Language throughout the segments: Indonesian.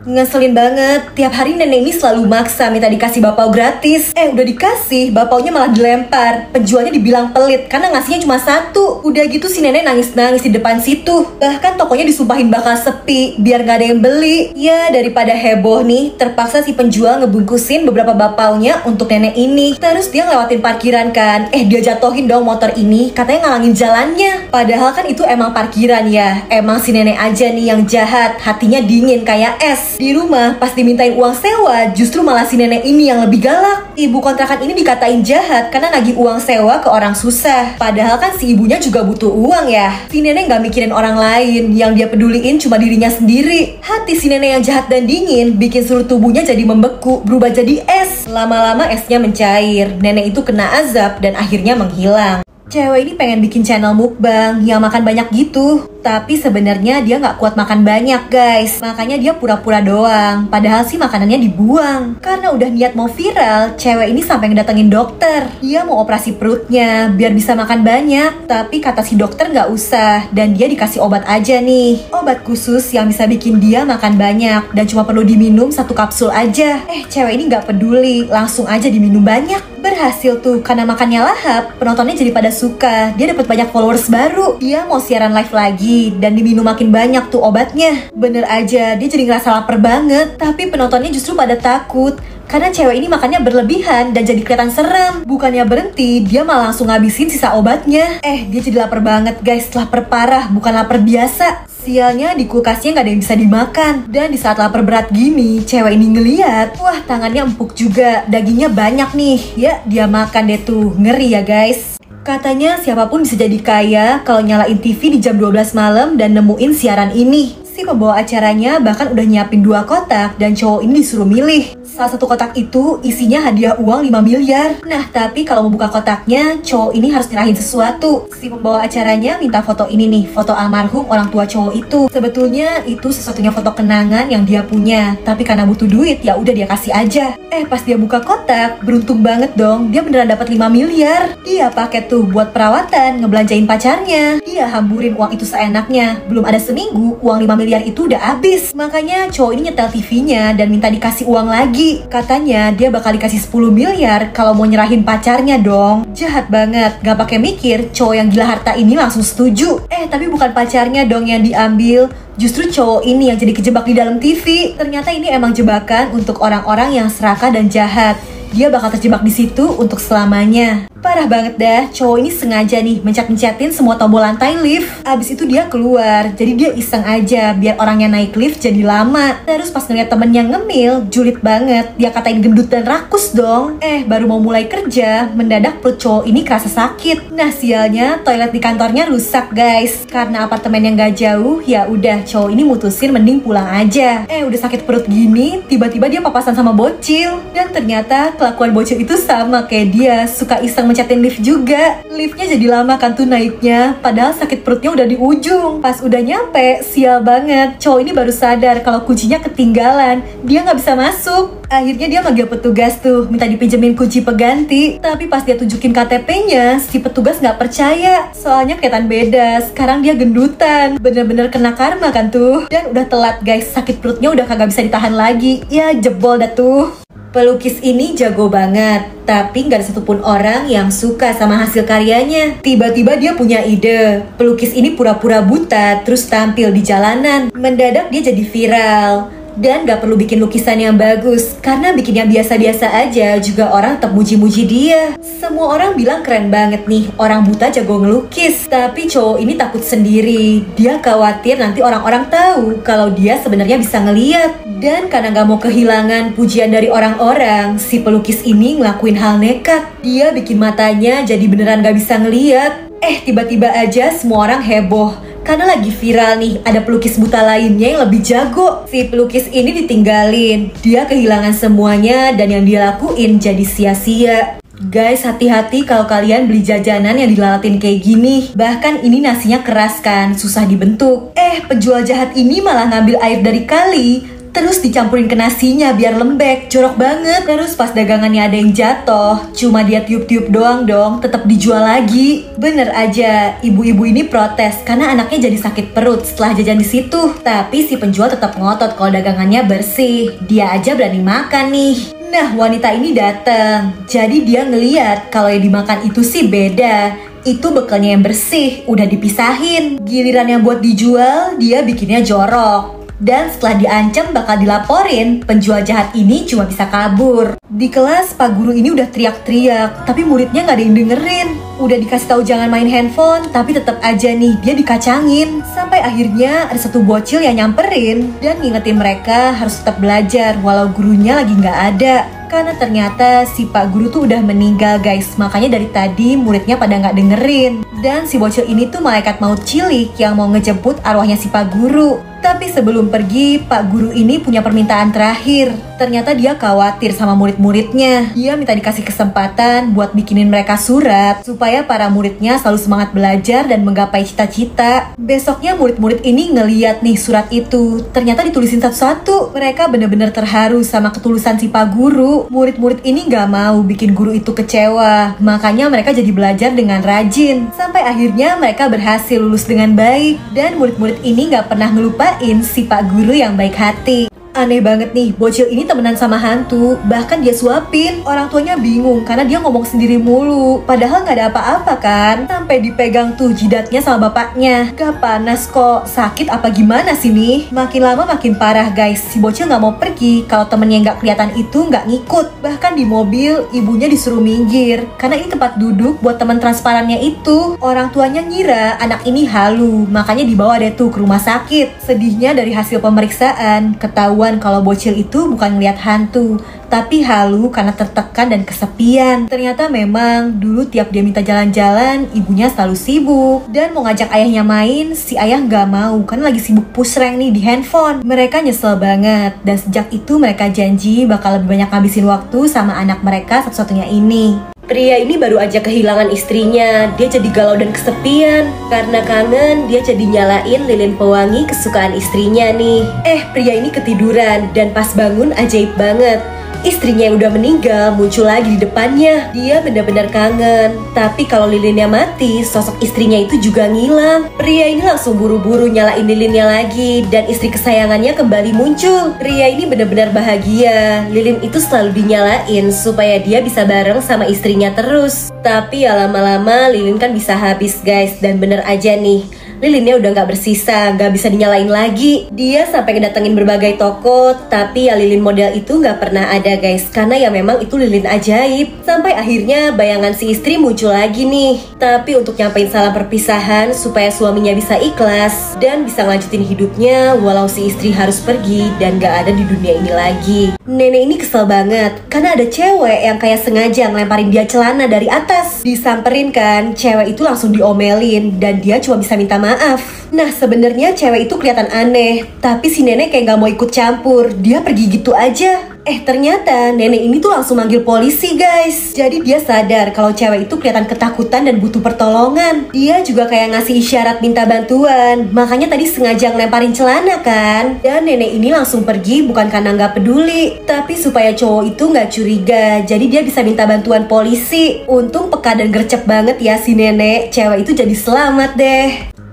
Ngeselin banget, tiap hari nenek ini selalu maksa minta dikasih bapau gratis. Udah dikasih, bapaunya malah dilempar. Penjualnya dibilang pelit karena ngasihnya cuma satu. Udah gitu si nenek nangis-nangis di depan situ. Bahkan tokonya disumpahin bakal sepi, biar gak ada yang beli. Ya daripada heboh nih, terpaksa si penjual ngebungkusin beberapa bapaunya untuk nenek ini. Terus dia ngelewatin parkiran kan. Dia jatuhin dong motor ini, katanya ngalangin jalannya. Padahal kan itu emang parkiran ya. Emang si nenek aja nih yang jahat, hatinya dingin kayak es. Di rumah pas dimintain uang sewa, justru malah si nenek ini yang lebih galak. Ibu kontrakan ini dikatain jahat karena nagih uang sewa ke orang susah. Padahal kan si ibunya juga butuh uang ya. Si nenek gak mikirin orang lain, yang dia peduliin cuma dirinya sendiri. Hati si nenek yang jahat dan dingin bikin seluruh tubuhnya jadi membeku, berubah jadi es. Lama-lama esnya mencair. Nenek itu kena azab dan akhirnya menghilang. Cewek ini pengen bikin channel mukbang yang makan banyak gitu. Tapi sebenarnya dia nggak kuat makan banyak guys. Makanya dia pura-pura doang. Padahal sih makanannya dibuang. Karena udah niat mau viral, cewek ini sampai ngedatengin dokter. Dia mau operasi perutnya biar bisa makan banyak. Tapi kata si dokter nggak usah. Dan dia dikasih obat aja nih. Obat khusus yang bisa bikin dia makan banyak. Dan cuma perlu diminum 1 kapsul aja. Cewek ini nggak peduli. Langsung aja diminum banyak. Berhasil tuh. Karena makannya lahap, penontonnya jadi pada suka. Dia dapat banyak followers baru. Dia mau siaran live lagi dan diminum makin banyak tuh obatnya. Bener aja, dia jadi ngerasa lapar banget. Tapi penontonnya justru pada takut karena cewek ini makannya berlebihan dan jadi kelihatan serem. Bukannya berhenti, dia malah langsung ngabisin sisa obatnya. Dia jadi lapar banget guys, lapar parah, bukan lapar biasa. Sialnya di kulkasnya nggak ada yang bisa dimakan. Dan di saat lapar berat gini, cewek ini ngeliat, wah tangannya empuk juga, dagingnya banyak nih. Ya dia makan deh tuh, ngeri ya guys. Katanya siapapun bisa jadi kaya kalau nyalain TV di jam 12 malam dan nemuin siaran ini. Si pembawa acaranya bahkan udah nyiapin 2 kotak dan cowok ini disuruh milih. Salah satu kotak itu isinya hadiah uang 5 miliar. Nah, tapi kalau mau buka kotaknya, cowok ini harus nyerahin sesuatu. Si pembawa acaranya minta foto ini nih, foto almarhum orang tua cowok itu. Sebetulnya itu satu-satunya foto kenangan yang dia punya. Tapi karena butuh duit, ya udah dia kasih aja. Pas dia buka kotak, beruntung banget dong. Dia beneran dapat 5 miliar. Dia pakai tuh buat perawatan, ngebelanjain pacarnya. Dia hamburin uang itu seenaknya. Belum ada seminggu, uang 5 miliar itu udah habis. Makanya cowok ini nyetel TV-nya dan minta dikasih uang lagi. Katanya dia bakal dikasih 10 miliar kalau mau nyerahin pacarnya dong. Jahat banget, gak pakai mikir, cowok yang gila harta ini langsung setuju. Tapi bukan pacarnya dong yang diambil. Justru cowok ini yang jadi kejebak di dalam TV. Ternyata ini emang jebakan untuk orang-orang yang serakah dan jahat. Dia bakal terjebak di situ untuk selamanya. Parah banget dah, cowok ini sengaja nih mencet-mencetin semua tombol lantai lift. Abis itu dia keluar, jadi dia iseng aja biar orangnya naik lift jadi lama. Terus pas ngeliat temennya ngemil, julid banget. Dia katain gendut dan rakus dong. Baru mau mulai kerja, mendadak perut cowok ini kerasa sakit. Nah sialnya, toilet di kantornya rusak guys. Karena apartemen yang gak jauh, ya udah cowok ini mutusin mending pulang aja. Udah sakit perut gini, tiba-tiba dia papasan sama bocil. Dan ternyata kelakuan bocil itu sama kayak dia, suka iseng mencetin lift juga. Liftnya jadi lama kan tuh naiknya, padahal sakit perutnya udah di ujung. Pas udah nyampe, sial banget, cowok ini baru sadar kalau kuncinya ketinggalan. Dia nggak bisa masuk. Akhirnya dia manggil petugas tuh, minta dipinjemin kunci peganti. Tapi pas dia tunjukin KTP-nya, si petugas nggak percaya. Soalnya kelihatan beda, sekarang dia gendutan. Bener-bener kena karma kan tuh. Dan udah telat guys, sakit perutnya udah kagak bisa ditahan lagi. Ya jebol dah tuh. Pelukis ini jago banget, tapi nggak ada satupun orang yang suka sama hasil karyanya. Tiba-tiba dia punya ide. Pelukis ini pura-pura buta, terus tampil di jalanan. Mendadak dia jadi viral. Dan gak perlu bikin lukisan yang bagus, karena bikin yang biasa-biasa aja juga orang tetap muji-muji dia. Semua orang bilang keren banget nih, orang buta jago ngelukis. Tapi cowok ini takut sendiri. Dia khawatir nanti orang-orang tahu kalau dia sebenarnya bisa ngeliat. Dan karena gak mau kehilangan pujian dari orang-orang, si pelukis ini ngelakuin hal nekat. Dia bikin matanya jadi beneran gak bisa ngeliat. Tiba-tiba aja semua orang heboh. Karena lagi viral nih, ada pelukis buta lainnya yang lebih jago. Si pelukis ini ditinggalin. Dia kehilangan semuanya dan yang dia lakuin jadi sia-sia. Guys, hati-hati kalau kalian beli jajanan yang dilalatin kayak gini. Bahkan ini nasinya keras kan, susah dibentuk. Penjual jahat ini malah ngambil air dari kali. terus dicampurin ke nasinya biar lembek, jorok banget. Terus pas dagangannya ada yang jatuh, cuma dia tiup-tiup doang dong, tetap dijual lagi. Bener aja, ibu-ibu ini protes karena anaknya jadi sakit perut setelah jajan di situ. Tapi si penjual tetap ngotot kalau dagangannya bersih, dia aja berani makan nih. Nah, wanita ini datang, jadi dia ngeliat kalau yang dimakan itu sih beda. Itu bekalnya yang bersih, udah dipisahin. Giliran yang buat dijual, dia bikinnya jorok. Dan setelah diancam bakal dilaporin, penjual jahat ini cuma bisa kabur. Di kelas, Pak Guru ini udah teriak-teriak, tapi muridnya gak ada yang dengerin. Udah dikasih tahu jangan main handphone, tapi tetap aja nih dia dikacangin. Sampai akhirnya ada satu bocil yang nyamperin dan ngingetin mereka harus tetap belajar walau gurunya lagi gak ada. Karena ternyata si Pak Guru tuh udah meninggal guys, makanya dari tadi muridnya pada nggak dengerin. Dan si bocil ini tuh malaikat maut cilik yang mau ngejemput arwahnya si Pak Guru. Tapi sebelum pergi, Pak Guru ini punya permintaan terakhir. Ternyata dia khawatir sama murid-muridnya. Dia minta dikasih kesempatan buat bikinin mereka surat supaya para muridnya selalu semangat belajar dan menggapai cita-cita. Besoknya murid-murid ini ngeliat nih surat itu. Ternyata ditulisin satu-satu. Mereka bener-bener terharu sama ketulusan si Pak Guru. Murid-murid ini gak mau bikin guru itu kecewa. Makanya mereka jadi belajar dengan rajin. Sampai akhirnya mereka berhasil lulus dengan baik. Dan murid-murid ini gak pernah ngelupain si Pak Guru yang baik hati. Aneh banget nih, bocil ini temenan sama hantu, bahkan dia suapin. Orang tuanya bingung karena dia ngomong sendiri mulu, padahal gak ada apa-apa kan. Sampai dipegang tuh jidatnya sama bapaknya. Gak panas kok, sakit apa gimana sih nih? Makin lama makin parah guys, si bocil gak mau pergi kalau temennya gak kelihatan itu gak ngikut. Bahkan di mobil, ibunya disuruh minggir karena ini tempat duduk buat teman transparannya itu. Orang tuanya ngira anak ini halu, makanya dibawa deh tuh ke rumah sakit. Sedihnya dari hasil pemeriksaan, ketahuan kalau bocil itu bukan ngeliat hantu, tapi halu karena tertekan dan kesepian. Ternyata memang dulu tiap dia minta jalan-jalan, ibunya selalu sibuk. Dan mau ngajak ayahnya main, si ayah nggak mau karena lagi sibuk push rank nih di handphone. Mereka nyesel banget, dan sejak itu mereka janji bakal lebih banyak ngabisin waktu sama anak mereka satu-satunya ini. Pria ini baru aja kehilangan istrinya, dia jadi galau dan kesepian. Karena kangen, dia jadi nyalain lilin pewangi kesukaan istrinya nih. Pria ini ketiduran dan pas bangun ajaib banget. Istrinya yang udah meninggal muncul lagi di depannya. Dia benar-benar kangen. Tapi kalau lilinnya mati, sosok istrinya itu juga ngilang. Pria ini langsung buru-buru nyalain lilinnya lagi dan istri kesayangannya kembali muncul. Pria ini benar-benar bahagia. Lilin itu selalu dinyalain supaya dia bisa bareng sama istrinya terus. Tapi ya lama-lama lilin kan bisa habis guys. Dan bener aja nih, lilinnya udah gak bersisa, gak bisa dinyalain lagi. Dia sampai ngedatengin berbagai toko, tapi ya lilin model itu gak pernah ada guys, karena ya memang itu lilin ajaib. Sampai akhirnya bayangan si istri muncul lagi nih. Tapi untuk nyampein salam perpisahan supaya suaminya bisa ikhlas dan bisa ngelanjutin hidupnya walau si istri harus pergi dan gak ada di dunia ini lagi. Nenek ini kesel banget karena ada cewek yang kayak sengaja ngelemparin dia celana dari atas. Disamperin kan, cewek itu langsung diomelin dan dia cuma bisa minta maaf. Nah sebenarnya cewek itu kelihatan aneh, tapi si nenek kayak gak mau ikut campur. Dia pergi gitu aja. Ternyata nenek ini tuh langsung manggil polisi guys. Jadi dia sadar kalau cewek itu kelihatan ketakutan dan butuh pertolongan. Dia juga kayak ngasih isyarat minta bantuan. Makanya tadi sengaja ngelemparin celana kan. Dan nenek ini langsung pergi bukan karena gak peduli, tapi supaya cowok itu gak curiga. Jadi dia bisa minta bantuan polisi. Untung peka dan gercep banget ya si nenek. Cewek itu jadi selamat deh.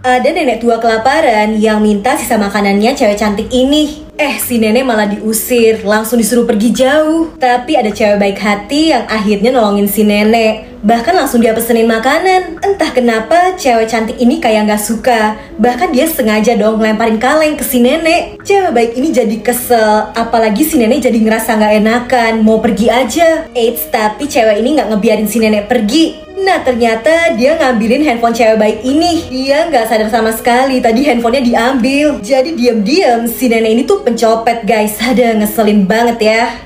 Ada nenek tua kelaparan yang minta sisa makanannya cewek cantik ini. Si nenek malah diusir, langsung disuruh pergi jauh. Tapi ada cewek baik hati yang akhirnya nolongin si nenek. Bahkan langsung dia pesenin makanan. Entah kenapa cewek cantik ini kayak gak suka. Bahkan dia sengaja dong ngelemparin kaleng ke si nenek. Cewek baik ini jadi kesel. Apalagi si nenek jadi ngerasa gak enakan, mau pergi aja. Tapi cewek ini gak ngebiarin si nenek pergi. Nah ternyata dia ngambilin handphone cewek baik ini. Dia gak sadar sama sekali tadi handphonenya diambil. Jadi diam-diam si nenek ini tuh pencopet guys. Ada ngeselin banget ya.